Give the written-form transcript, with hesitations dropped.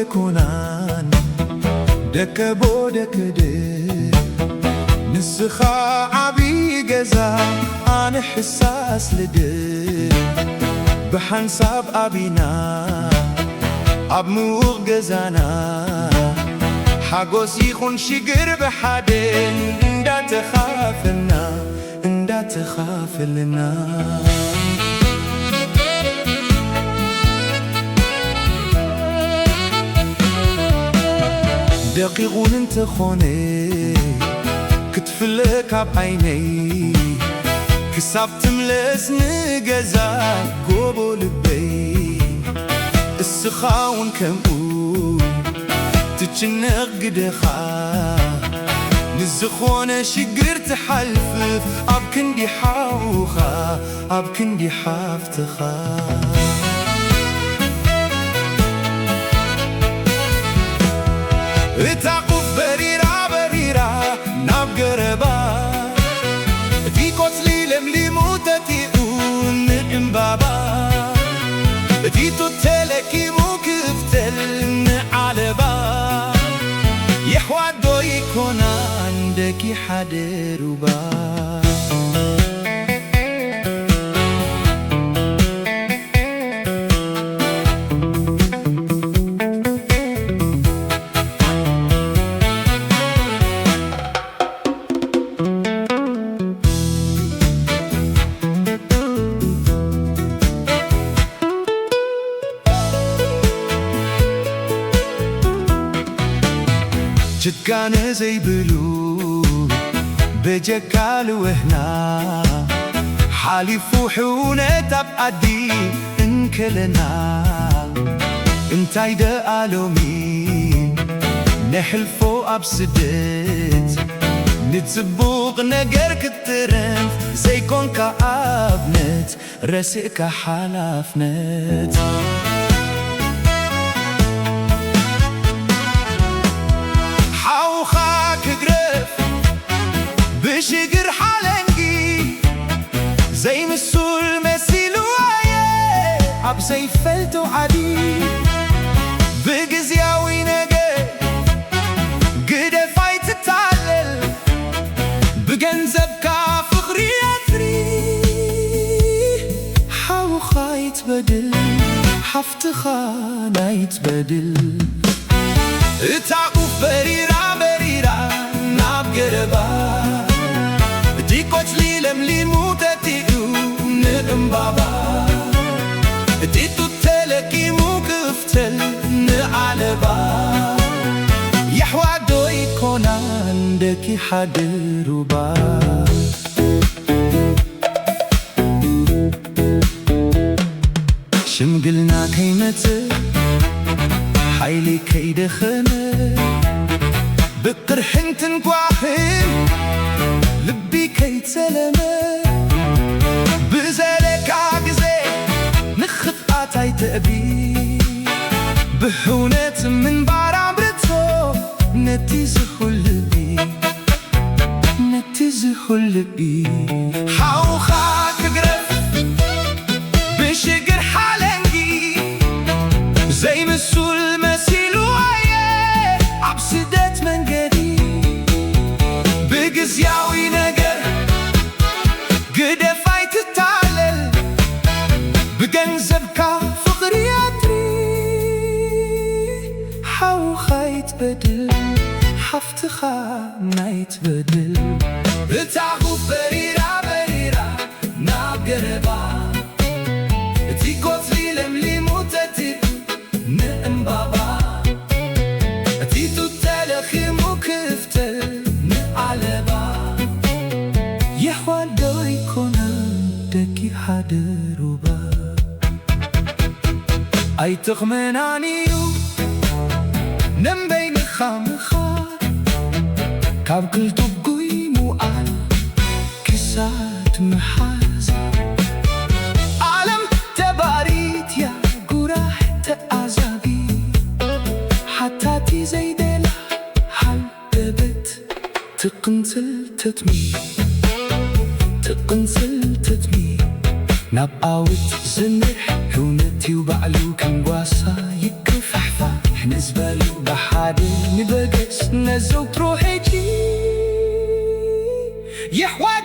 يكونان دكبو دكدي نسخا عبي جزا أنا حساس لدي بحنساب أبينا أبموغ جزانا حقوس يخون شجر بحدين اندا تخافلنا اندا تخافلنا دقيقون انت خوني كتفلك عبعيني كساب تملس نجزا قوبو لبي السخاون كمقو تتشنق قدخا نزخونا شقر تحلفف أبكن دي حاوخا أبكن دي حافتخا اتعقف بريرا بريرا ناب قربا في قتلي لملي موتتي ونقم بابا تيتو تلكي مكفتل نعلبا يحوادو يكون عندك حدربا جدقان زي بلو بجكال وهنا حالي فوحونة تبقدي انكلنا انتاي دا ألومين نحلفو أبسدت نتزبوغ نقر كترنف زي كون كأبنت رسئك حلافنت بشجر حلنجي زي مسول مسيلو عيه عب زي فلتو عدي بقزياوي نجي قده فايت تتعلل بجنزب كافخري أثري حاو خايت بدل حفتخا نايت بدل اتعقوف بريرا بريرا ناب قربا قتلي لملي موتتي ونقم بابا تيتو تلكي مكفتل نعلبا يحوادو يكون عندك حدربا شمقلنا كيمتي حيلي كيدخنه بقرحن تنقواحن لبي كيتسلمه بزالك عقزي نخف قاطعي تأبي بحونة من بار عمرتو نتيزخو اللبي نتيزخو اللبي حاوخاك قرف بشقر حالنجي زي مسول مسيلو عيه عبسدات من قديم بقزياوي نقر قده فايت التعلل بجنزب كافخري أدري حاو خايت بدل حفتخا نايت بدل بتعقوف بريرا بريرا ناب قربا تي قتلي لملي موتتي نقم بابا تيتو تلخي مكفتل نعلبا يحوادو يكون عندك حدربا أي تخمنانيو نمبين خامخا كاب كلتو بقوي موال كسات محازي عالم تباريت يا قراح تأزاقي حتى تي زيدلا حل دبت تقنسل تتمي تقنسل تتمي نبقاوت زنح هونتي وبعلو كنقواسا يكفحفح حنزبالو بحادي نبقس نزوترو حيجي يحوى